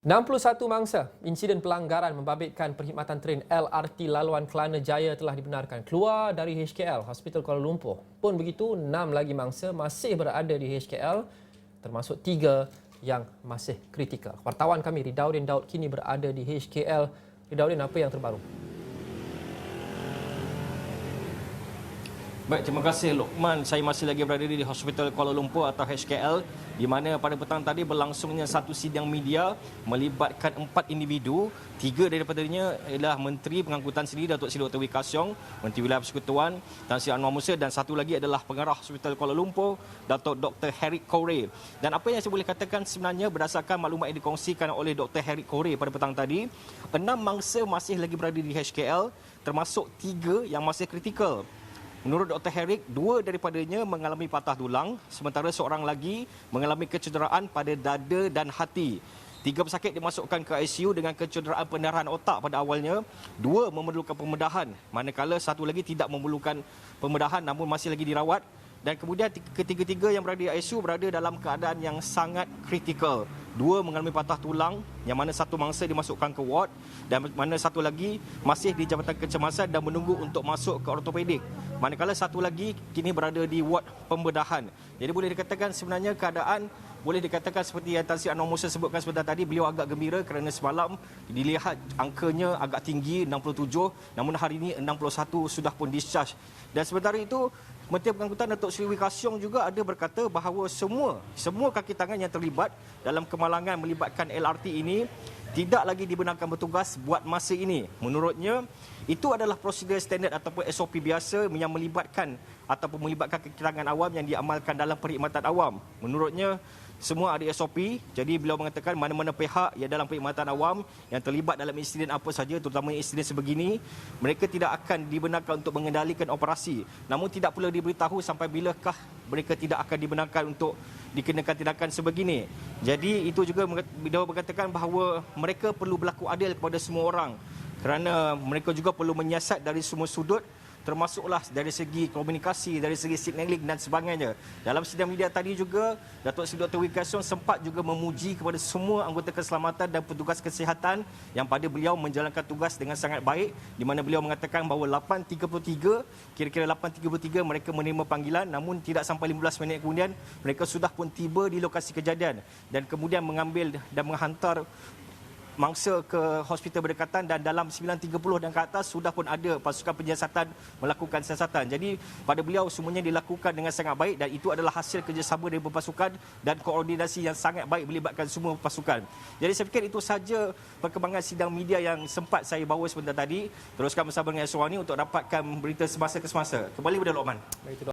61 mangsa insiden pelanggaran membabitkan perkhidmatan tren LRT laluan Kelana Jaya telah dibenarkan keluar dari HKL, Hospital Kuala Lumpur. Pun begitu, 6 lagi mangsa masih berada di HKL, termasuk 3 yang masih kritikal. Wartawan kami Ridauddin Daud kini berada di HKL. Ridauddin, apa yang terbaru? Baik, terima kasih Lokman. Saya masih lagi berada di Hospital Kuala Lumpur atau HKL, di mana pada petang tadi berlangsungnya satu sidang media melibatkan 4 individu. 3 daripadanya adalah Menteri Pengangkutan Sendiri Datuk Seri Dr. Wee Ka Siong, Menteri Wilayah Persekutuan Tan Sri Anwar Musa, dan satu lagi adalah Pengarah Hospital Kuala Lumpur, Datuk Dr. Harry Corey. Dan apa yang saya boleh katakan sebenarnya berdasarkan maklumat yang dikongsikan oleh Dr. Harry Corey pada petang tadi, 6 mangsa masih lagi berada di HKL, termasuk 3 yang masih kritikal. Menurut Dr. Herrick, 2 daripadanya mengalami patah tulang, sementara seorang lagi mengalami kecederaan pada dada dan hati. 3 pesakit dimasukkan ke ICU dengan kecederaan pendarahan otak pada awalnya. 2 memerlukan pembedahan, manakala satu lagi tidak memerlukan pembedahan namun masih lagi dirawat. Dan kemudian ketiga-tiga yang berada di ICU berada dalam keadaan yang sangat kritikal. 2 mengalami patah tulang, yang mana satu mangsa dimasukkan ke ward, dan mana satu lagi masih di jabatan kecemasan dan menunggu untuk masuk ke ortopedik. Manakala satu lagi kini berada di ward pembedahan. Jadi boleh dikatakan sebenarnya keadaan boleh dikatakan seperti yang Tan Sri Anwar Musa sebutkan sebentar tadi, beliau agak gembira kerana semalam dilihat angkanya agak tinggi 67, namun hari ini 61 sudah pun discharge. Dan sementara itu Menteri Pengangkutan Datuk Seri Wee Ka Siong juga ada berkata bahawa semua kaki tangan yang terlibat dalam kemalangan melibatkan LRT ini tidak lagi dibenarkan bertugas buat masa ini. Menurutnya, itu adalah prosedur standard ataupun SOP biasa yang melibatkan kaki tangan awam yang diamalkan dalam perkhidmatan awam. Menurutnya, semua ada SOP, jadi beliau mengatakan mana-mana pihak yang dalam perkhidmatan awam yang terlibat dalam insiden apa saja, terutama insiden sebegini, mereka tidak akan dibenarkan untuk mengendalikan operasi. Namun tidak pula diberitahu sampai bilakah mereka tidak akan dibenarkan untuk dikenakan tindakan sebegini. Jadi itu juga beliau mengatakan bahawa mereka perlu berlaku adil kepada semua orang, kerana mereka juga perlu menyiasat dari semua sudut, termasuklah dari segi komunikasi, dari segi signaling dan sebagainya. Dalam sidang media tadi juga, Datuk Seri Dr. Wee Ka Siong sempat juga memuji kepada semua anggota keselamatan dan petugas kesihatan yang pada beliau menjalankan tugas dengan sangat baik, di mana beliau mengatakan bahawa 8.33, kira-kira 8.33 mereka menerima panggilan, namun tidak sampai 15 minit kemudian mereka sudah pun tiba di lokasi kejadian dan kemudian mengambil dan menghantar mangsa ke hospital berdekatan, dan dalam 9.30 dan ke atas sudah pun ada pasukan penyiasatan melakukan siasatan. Jadi pada beliau semuanya dilakukan dengan sangat baik dan itu adalah hasil kerjasama dari pasukan dan koordinasi yang sangat baik melibatkan semua pasukan. Jadi saya fikir itu saja perkembangan sidang media yang sempat saya bawa sebentar tadi. Teruskan bersama dengan Suwani untuk dapatkan berita semasa ke semasa. Kembali kepada Lokman.